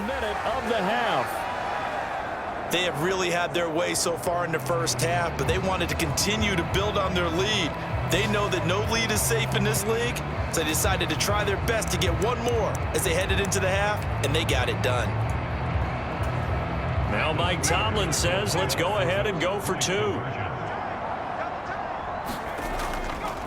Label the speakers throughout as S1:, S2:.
S1: minute of the half.
S2: They have really had their way so far in the first half, but they wanted to continue to build on their lead. They know that no lead is safe in this league, so they decided to try their best to get one more as they headed into the half, and they got it done.
S1: Now Mike Tomlin says, let's go ahead and go for two.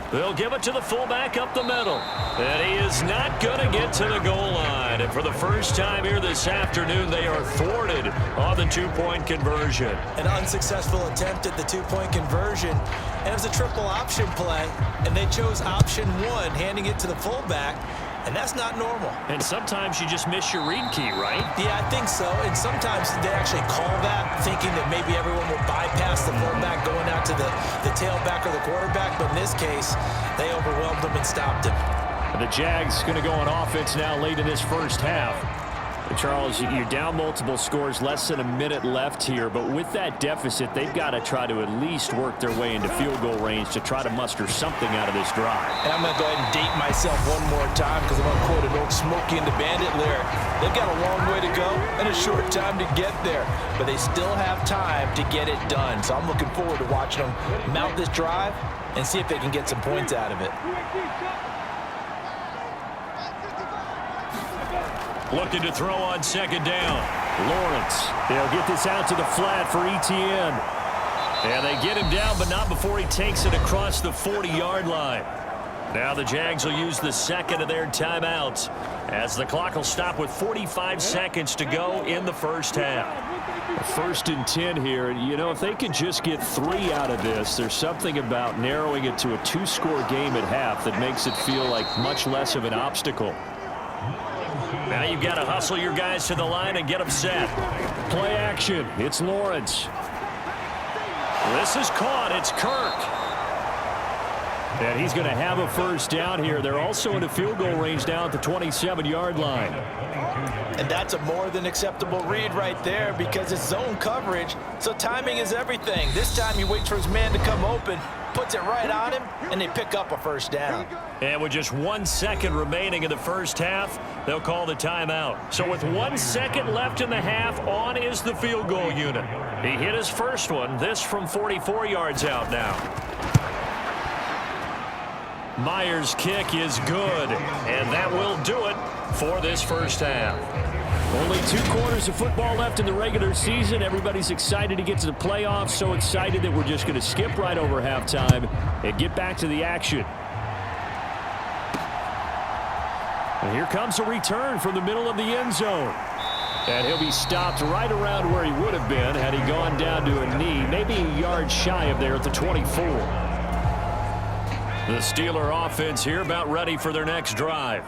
S1: They'll give it to the fullback up the middle. And he is not going to get to the goal line. And for the first time here this afternoon, they are thwarted on the two-point conversion.
S2: An unsuccessful attempt at the two-point conversion. And it was a triple option play. And they chose option one, handing it to the fullback. And that's not normal.
S1: And sometimes you just miss your read key, right?
S2: Yeah, I think so. And sometimes they actually call that, thinking that maybe everyone will bypass the fullback going out to the tailback or the quarterback. But in this case, they overwhelmed him and stopped him.
S1: The Jags going to go on offense now late in this first half. Charles, you're down multiple scores, less than a minute left here, but with that deficit, they've got to try to at least work their way into field goal range to try to muster something out of this drive.
S2: And I'm going to go ahead and date myself one more time because I'm going to quote an old Smokey and the Bandit lyric. They've got a long way to go and a short time to get there, but they still have time to get it done. So I'm looking forward to watching them mount this drive and see if they can get some points out of it.
S1: Looking to throw on second down. Lawrence. They'll get this out to the flat for Etienne. And they get him down, but not before he takes it across the 40-yard line. Now the Jags will use the second of their timeouts as the clock will stop with 45 seconds to go in the first half. 1st and 10 here. You know, if they can just get 3 out of this, there's something about narrowing it to a 2-score game at half that makes it feel like much less of an obstacle. Now you've got to hustle your guys to the line and get them set. Play action. It's Lawrence. This is caught. It's Kirk. And he's going to have a first down here. They're also in a field goal range now at the 27-yard line.
S2: And that's a more than acceptable read right there because it's zone coverage, so timing is everything. This time he waits for his man to come open, puts it right on him, and they pick up a first down.
S1: And with just 1 second remaining in the first half, they'll call the timeout. So with 1 second left in the half, on is the field goal unit. He hit his first one, this from 44 yards out now. Myers' kick is good, and that will do it for this first half. Only 2 quarters of football left in the regular season. Everybody's excited to get to the playoffs, so excited that we're just going to skip right over halftime and get back to the action. And here comes a return from the middle of the end zone. And he'll be stopped right around where he would have been had he gone down to a knee, maybe a yard shy of there at the 24. The Steeler offense here about ready for their next drive.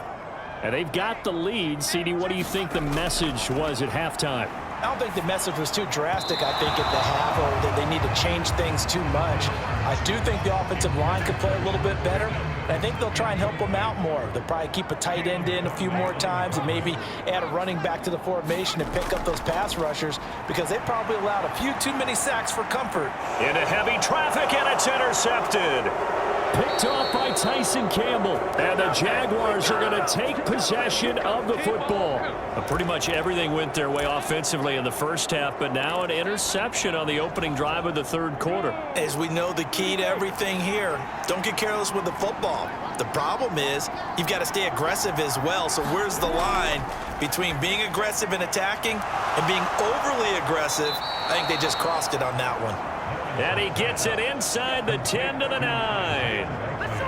S1: And they've got the lead. CD, what do you think the message was at halftime?
S2: I don't think the message was too drastic, I think, at the half, or that they need to change things too much. I do think the offensive line could play a little bit better, and I think they'll try and help them out more. They'll probably keep a tight end in a few more times and maybe add a running back to the formation and pick up those pass rushers because they probably allowed a few too many sacks for comfort.
S1: Into heavy traffic, and it's intercepted. Picked off by Tyson Campbell. And the Jaguars are going to take possession of the football. Pretty much everything went their way offensively in the first half, but now an interception on the opening drive of the third quarter.
S2: As we know, the key to everything here, don't get careless with the football. The problem is you've got to stay aggressive as well. So where's the line between being aggressive and attacking and being overly aggressive? I think they just crossed it on that one.
S1: And he gets it inside the 10 to the 9.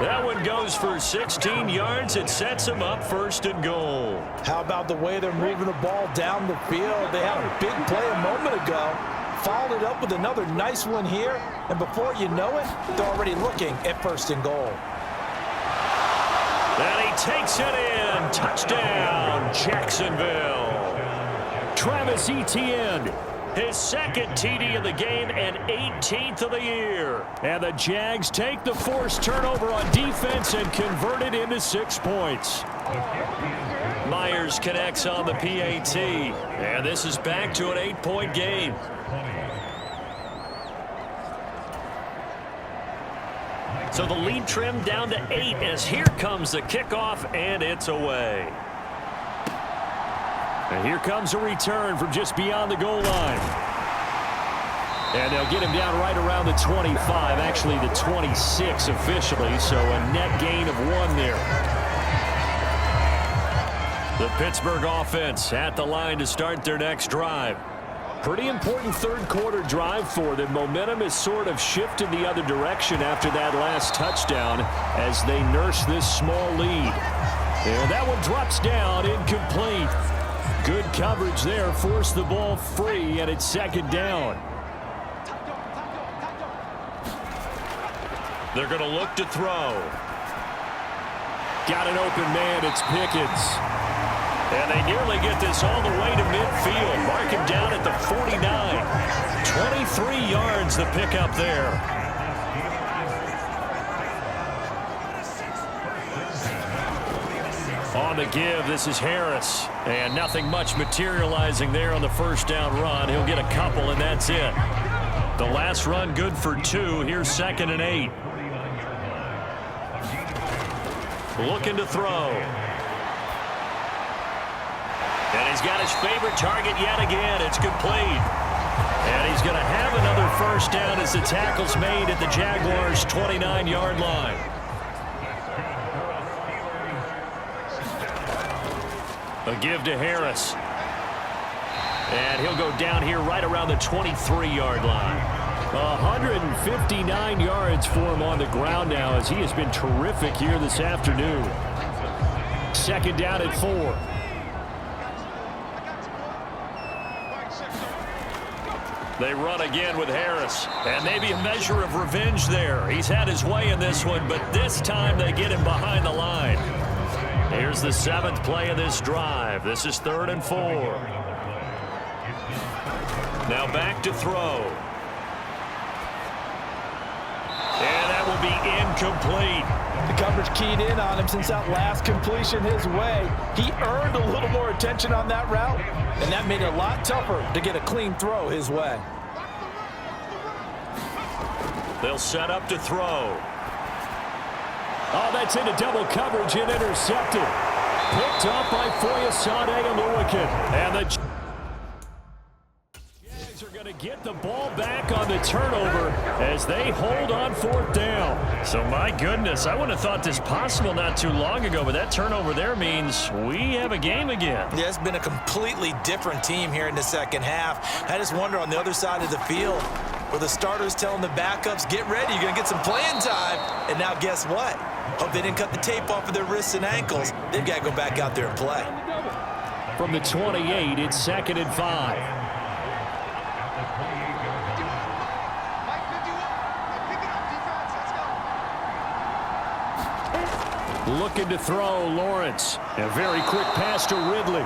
S1: That one goes for 16 yards. It sets him up 1st and goal.
S2: How about the way they're moving the ball down the field? They had a big play a moment ago. Followed it up with another nice one here. And before you know it, they're already looking at 1st and goal.
S1: And he takes it in. Touchdown, Jacksonville. Travis Etienne. His second TD of the game and 18th of the year. And the Jags take the forced turnover on defense and convert it into 6 points. Myers connects on the PAT. And this is back to an 8-point game. So the lead trimmed down to 8 as here comes the kickoff, and it's away. And here comes a return from just beyond the goal line. And they'll get him down right around the 25, actually the 26 officially, so a net gain of 1 there. The Pittsburgh offense at the line to start their next drive. Pretty important third-quarter drive for them. Momentum has sort of shifted the other direction after that last touchdown as they nurse this small lead. And that one drops down, incomplete. Good coverage there, forced the ball free, and it's second down. They're going to look to throw. Got an open man, it's Pickens. And they nearly get this all the way to midfield. Mark him down at the 49. 23 yards the pickup there. On the give, this is Harris. And nothing much materializing there on the first down run. He'll get a couple, and that's it. The last run good for 2. Here's 2nd and 8. Looking to throw. And he's got his favorite target yet again. It's complete. And he's going to have another first down as the tackle's made at the Jaguars' 29-yard line. A give to Harris. And he'll go down here right around the 23-yard line. 159 yards for him on the ground now as he has been terrific here this afternoon. Second down at 4. They run again with Harris. And maybe a measure of revenge there. He's had his way in this one, but this time they get him behind the line. Here's the 7th play of this drive. This is 3rd and 4. Now back to throw. And that will be incomplete.
S2: The coverage keyed in on him since that last completion his way. He earned a little more attention on that route, and that made it a lot tougher to get a clean throw his way.
S1: They'll set up to throw. Oh, that's into double coverage and intercepted. Picked up by Foyesade and Lewican. And the Jags are going to get the ball back on the turnover as they hold on 4th down. So, my goodness, I wouldn't have thought this possible not too long ago, but that turnover there means we have a game again.
S2: Yeah, it's been a completely different team here in the second half. I just wonder on the other side of the field where the starters telling the backups, get ready, you're going to get some playing time. And now guess what? Hope they didn't cut the tape off of their wrists and ankles. They've got to go back out there and play.
S1: From the 28, it's 2nd and 5. Looking to throw, Lawrence. A very quick pass to Ridley.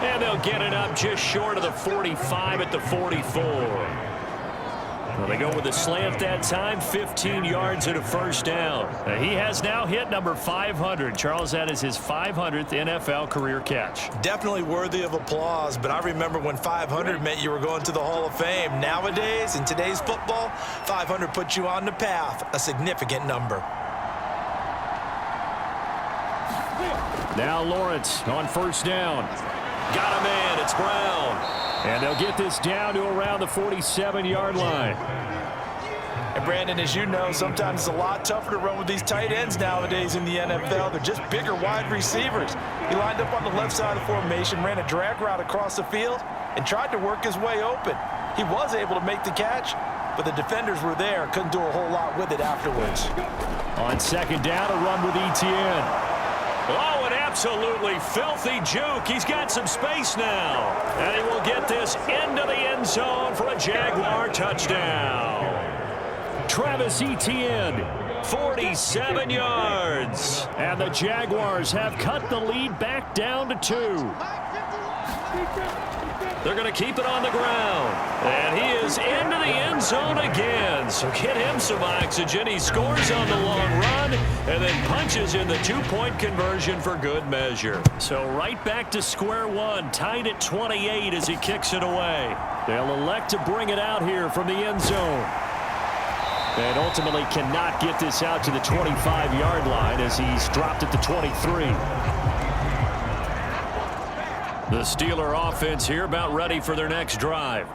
S1: And they'll get it up just short of the 45 at the 44. Well, they go with a slant that time, 15 yards and a first down. He has now hit number 500. Charles, that is his 500th NFL career catch.
S2: Definitely worthy of applause, but I remember when 500 meant you were going to the Hall of Fame. Nowadays, in today's football, 500 puts you on the path, a significant number.
S1: Now Lawrence on first down. Got a man, it's Brown. And they'll get this down to around the 47-yard line.
S2: And Brandon, as you know, sometimes it's a lot tougher to run with these tight ends nowadays in the NFL. They're just bigger wide receivers. He lined up on the left side of the formation, ran a drag route across the field, and tried to work his way open. He was able to make the catch, but the defenders were there, couldn't do a whole lot with it afterwards.
S1: On second down, a run with Etienne. Oh, an absolutely filthy juke. He's got some space now. And he will get this into the end zone for a Jaguar touchdown. Travis Etienne, 47 yards. And the Jaguars have cut the lead back down to 2. They're going to keep it on the ground. And he is into the end zone again. So get him some oxygen. He scores on the long run and then punches in the 2-point conversion for good measure. So right back to square one, tied at 28 as he kicks it away. They'll elect to bring it out here from the end zone. And ultimately cannot get this out to the 25-yard line as he's dropped at the 23. The Steeler offense here about ready for their next drive.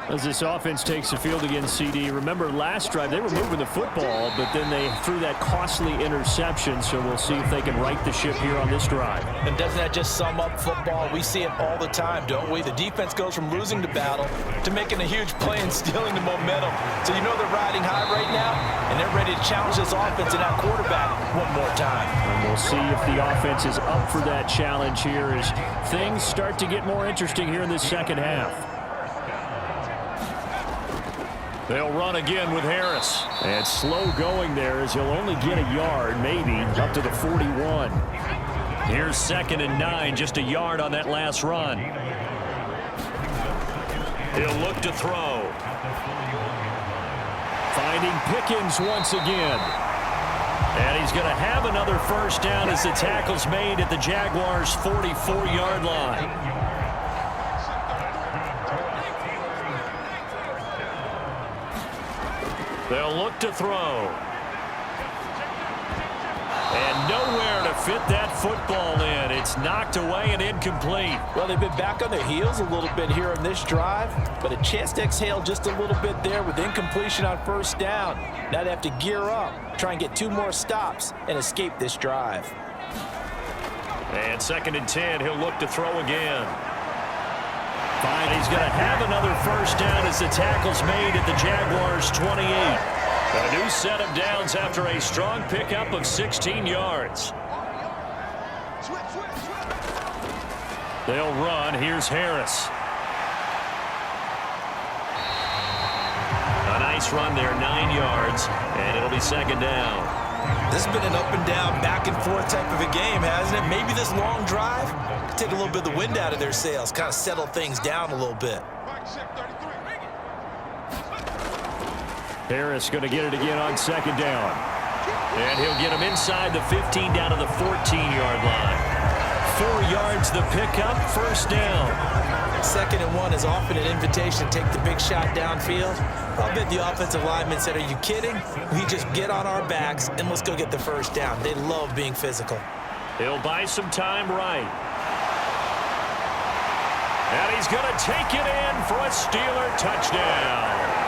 S1: As this offense takes the field against CD, remember last drive they were moving the football, but then they threw that costly interception, so we'll see if they can right the ship here on this drive.
S2: And doesn't that just sum up football? We see it all the time, don't we? The defense goes from losing the battle to making a huge play and stealing the momentum. So you know they're riding high right now, and they're ready to challenge this offense and that quarterback one more time.
S1: And we'll see if the offense is up for that challenge here as things start to get more interesting here in this second half. They'll run again with Harris. And slow going there as he'll only get a yard, maybe, up to the 41. Here's 2nd and 9, just a yard on that last run. He'll look to throw. Finding Pickens once again. And he's going to have another first down as the tackle's made at the Jaguars' 44-yard line. They'll look to throw. And nowhere to fit that football in. It's knocked away and incomplete.
S2: Well, they've been back on their heels a little bit here in this drive, but a chance to exhale just a little bit there with incompletion on first down. Now they have to gear up, try and get 2 more stops, and escape this drive.
S1: And 2nd and 10, he'll look to throw again. Fine, he's going to have another first down as the tackle's made at the Jaguars' 28. A new set of downs after a strong pickup of 16 yards. They'll run. Here's Harris. A nice run there, 9 yards, and it'll be 2nd down.
S2: This has been an up and down, back and forth type of a game, hasn't it? Maybe this long drive could take a little bit of the wind out of their sails, kind of settle things down a little bit.
S1: Harris going to get it again on 2nd down. And he'll get him inside the 15 down to the 14-yard line. 4 yards the pickup, first down.
S2: 2nd and 1 is often an invitation to take the big shot downfield. I'll bet the offensive lineman said, are you kidding? We just get on our backs and let's go get the first down. They love being physical.
S1: He'll buy some time right. And he's going to take it in for a Steeler touchdown.